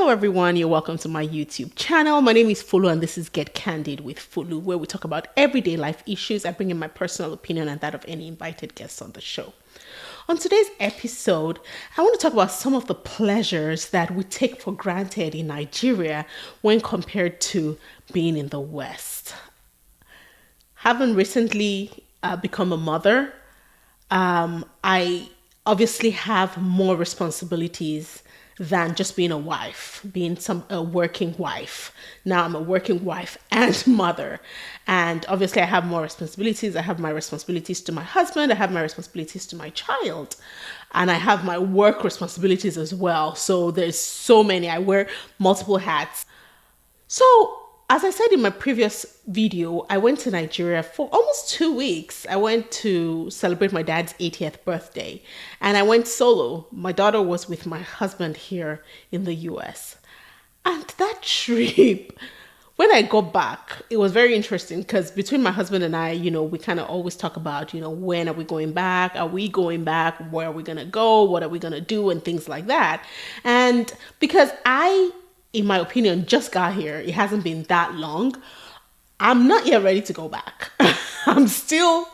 Hello everyone, you're welcome to my YouTube channel. My name is Fulu and this is Get Candid with Fulu, where we talk about everyday life issues. I bring in my personal opinion and that of any invited guests on the show. On today's episode, I want to talk about some of the pleasures that we take for granted in Nigeria when compared to being in the West. Having recently become a mother, I obviously have more responsibilities than just being a wife, being a working wife. Now I'm a working wife and mother. And obviously I have more responsibilities. I have my responsibilities to my husband. I have my responsibilities to my child. And I have my work responsibilities as well. So there's so many. I wear multiple hats. So as I said in my previous video, I went to Nigeria for almost 2 weeks. I went to celebrate my dad's 80th birthday and I went solo. My daughter was with my husband here in the US. And that trip, when I got back, it was very interesting because between my husband and I, we kind of always talk about, when are we going back? Are we going back? Where are we going to go? What are we going to do? And things like that. And because in my opinion, just got here. It hasn't been that long. I'm not yet ready to go back. I'm still,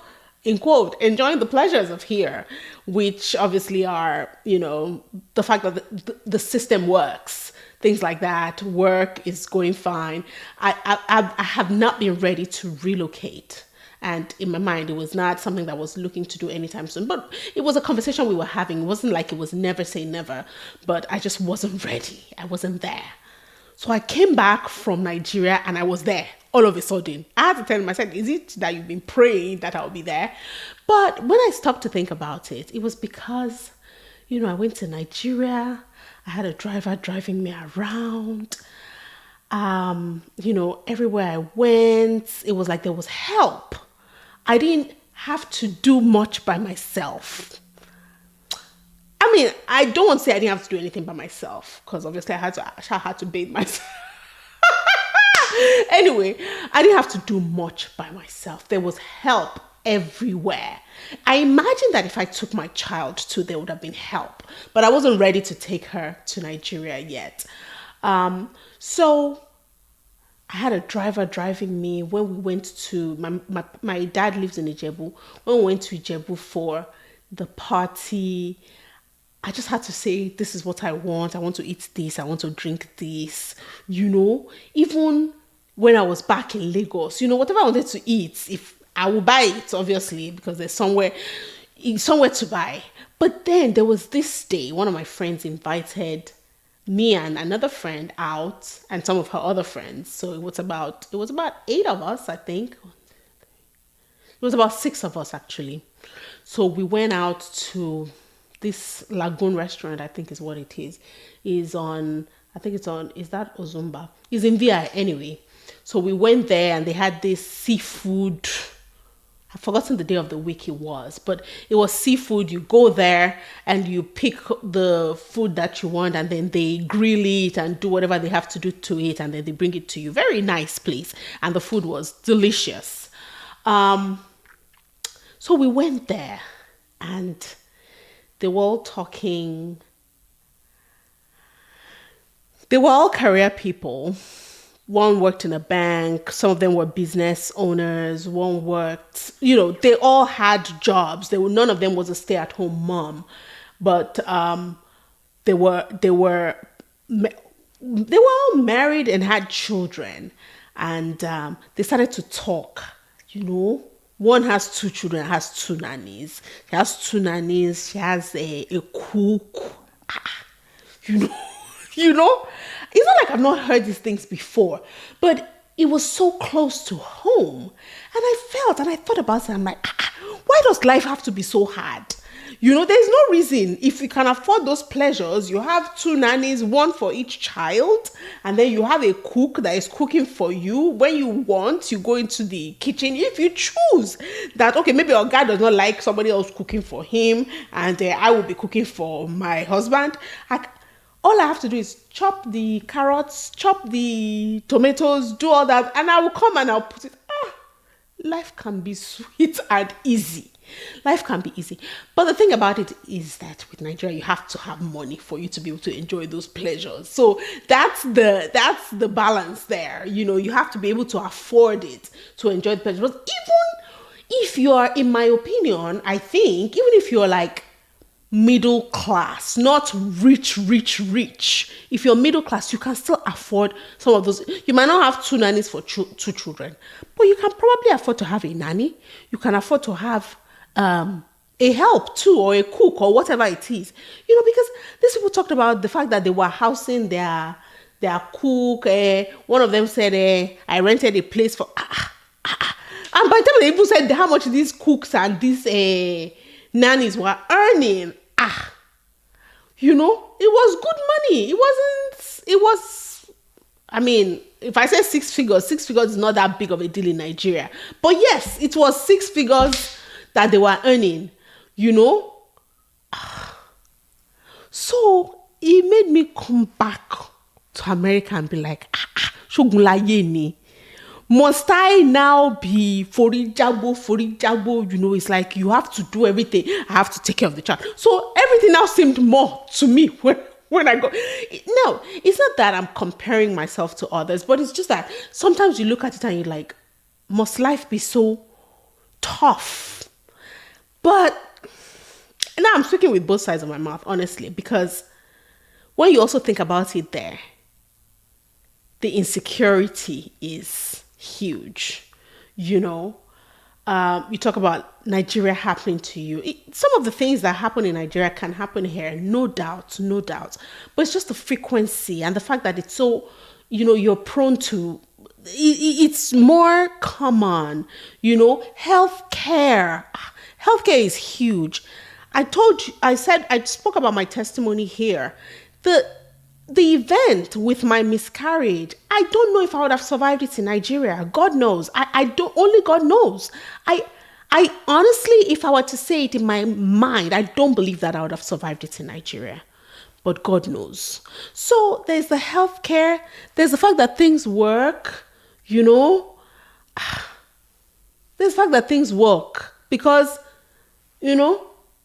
in quote, enjoying the pleasures of here, which obviously are, the fact that the system works, things like that. Work is going fine. I have not been ready to relocate. And in my mind, it was not something that I was looking to do anytime soon. But it was a conversation we were having. It wasn't like it was never say never. But I just wasn't ready. I wasn't there. So I came back from Nigeria and I was there all of a sudden. I had to tell myself, is it that you've been praying that I'll be there? But when I stopped to think about it, it was because, I went to Nigeria. I had a driver driving me around. Everywhere I went, it was like there was help. I didn't have to do much by myself. I don't want to say I didn't have to do anything by myself because obviously I had to bathe myself. Anyway, I didn't have to do much by myself. There was help everywhere. I imagine that if I took my child too, there would have been help, but I wasn't ready to take her to Nigeria yet. So I had a driver driving me when we went to, my dad lives in Ijebu. When we went to Ijebu for the party, I just had to say, this is what I want. I want to eat this. I want to drink this. Even when I was back in Lagos, whatever I wanted to eat, if I will buy it, obviously, because there's somewhere to buy. But then there was this day, one of my friends invited me and another friend out and some of her other friends. So it was about 8 of us, I think. It was about 6 of us, actually. So we went out to this Lagoon restaurant, I think is what it is that Ozumba? It's in VI anyway. So we went there and they had this seafood. I've forgotten the day of the week it was, but it was seafood. You go there and you pick the food that you want and then they grill it and do whatever they have to do to it and then they bring it to you. Very nice place. And the food was delicious. So we went there and they were all talking. They were all career people. One worked in a bank. Some of them were business owners. One worked, they all had jobs. None of them was a stay-at-home mom, but they were all married and had children, and they started to talk. One has 2 children, has 2 nannies. She has 2 nannies. She has a cook. It's not like I've not heard these things before, but it was so close to home. And I thought about it. I'm like, why does life have to be so hard? There's no reason. If you can afford those pleasures, you have 2 nannies, 1 for each child, and then you have a cook that is cooking for you. When you want, you go into the kitchen. If you choose that, okay, maybe your guy does not like somebody else cooking for him, and I will be cooking for my husband. All I have to do is chop the carrots, chop the tomatoes, do all that, and I will come and I'll put it. Life can be sweet and easy. Life can be easy. But the thing about it is that with Nigeria, you have to have money for you to be able to enjoy those pleasures. So that's the balance there. You have to be able to afford it to enjoy the pleasures. But even if you're, in my opinion, I think, even if you're like middle class, not rich. If you're middle class, you can still afford some of those. You might not have two nannies for two children, but you can probably afford to have a nanny. You can afford to have a help too, or a cook, or whatever it is. Because these people talked about the fact that they were housing their cook. One of them said, I rented a place for... And by the time they even said how much these cooks and these nannies were earning, it was good money. It was, I mean, if I say six figures is not that big of a deal in Nigeria. But yes, it was 6 figures that they were earning, So it made me come back to America and be like, Shogunlaye ni. Must I now be forijabo? It's like you have to do everything. I have to take care of the child. So everything now seemed more to me when I go. No, it's not that I'm comparing myself to others, but it's just that sometimes you look at it and you're like, must life be so tough? But now I'm speaking with both sides of my mouth, honestly, because when you also think about it there, the insecurity is huge. You talk about Nigeria happening to you. Some of the things that happen in Nigeria can happen here, no doubt. But it's just the frequency and the fact that it's so, you're prone to, it's more common, healthcare. Healthcare is huge. I spoke about my testimony here. The event with my miscarriage, I don't know if I would have survived it in Nigeria. God knows. Only God knows. I honestly, if I were to say it in my mind, I don't believe that I would have survived it in Nigeria. But God knows. So there's the healthcare. There's the fact that things work, There's the fact that things work because,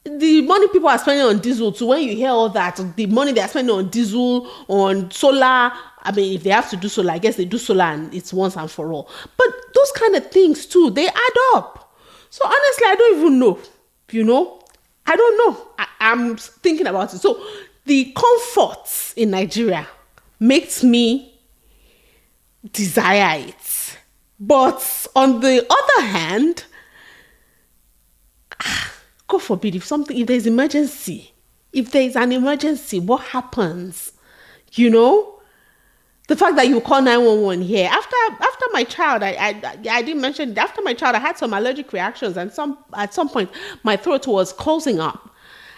the money people are spending on diesel too, when you hear all that, the money they are spending on diesel, on solar, I mean, if they have to do solar, I guess they do solar and it's once and for all. But those kind of things too, they add up. So honestly, I don't even know, I don't know. I'm thinking about it. So the comforts in Nigeria makes me desire it. But on the other hand, God forbid, if there's emergency, if there is an emergency, what happens? The fact that you call 911 here. After my child, I didn't mention it. After my child, I had some allergic reactions, and at some point my throat was closing up,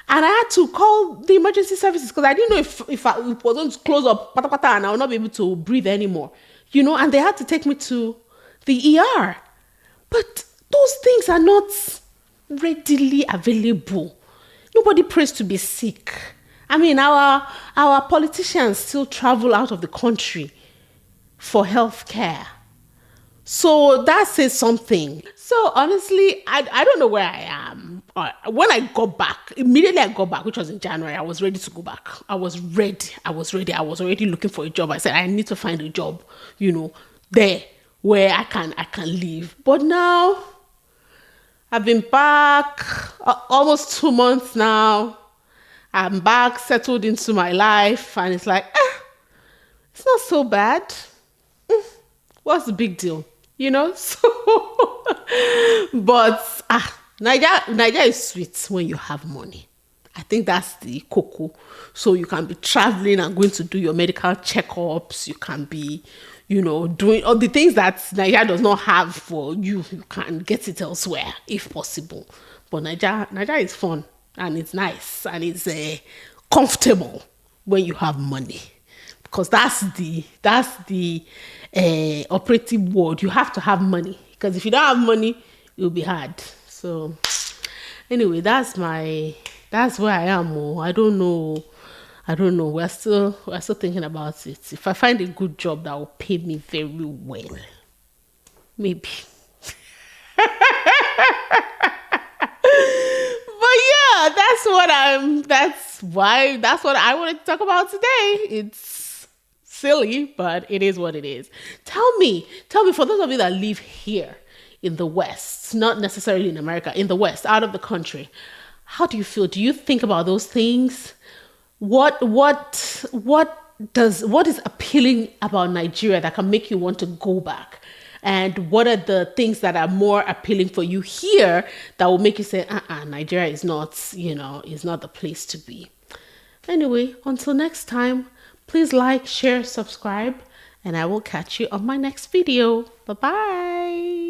and I had to call the emergency services because I didn't know if it wasn't close up, and I would not be able to breathe anymore. And they had to take me to the ER. But those things are not readily available. Nobody prays to be sick. I mean, our politicians still travel out of the country for health care. So that says something. So honestly, I don't know where I am. When I got back, immediately I got back, which was in January, I was ready to go back. I was ready. I was already looking for a job. I said, I need to find a job, there where I can live. But now, I've been back almost 2 months now. I'm back, settled into my life, and it's like, it's not so bad. What's the big deal? So, but Nigeria is sweet when you have money. I think that's the cocoa. So you can be traveling and going to do your medical checkups. You can be, doing all the things that Nigeria does not have for you. You can get it elsewhere if possible. But Nigeria is fun and it's nice and it's comfortable when you have money, because that's the operative word. You have to have money, because if you don't have money, it will be hard. So anyway, that's where I am. I don't know. We're still thinking about it. If I find a good job that will pay me very well, maybe. That's what I want to talk about today. It's silly, but it is what it is. Tell me, for those of you that live here in the West, not necessarily in America, in the West, out of the country, how do you feel? Do you think about those things? What is appealing about Nigeria that can make you want to go back? And what are the things that are more appealing for you here that will make you say, Nigeria is not, is not the place to be. Anyway, until next time, please like, share, subscribe, and I will catch you on my next video. Bye-bye.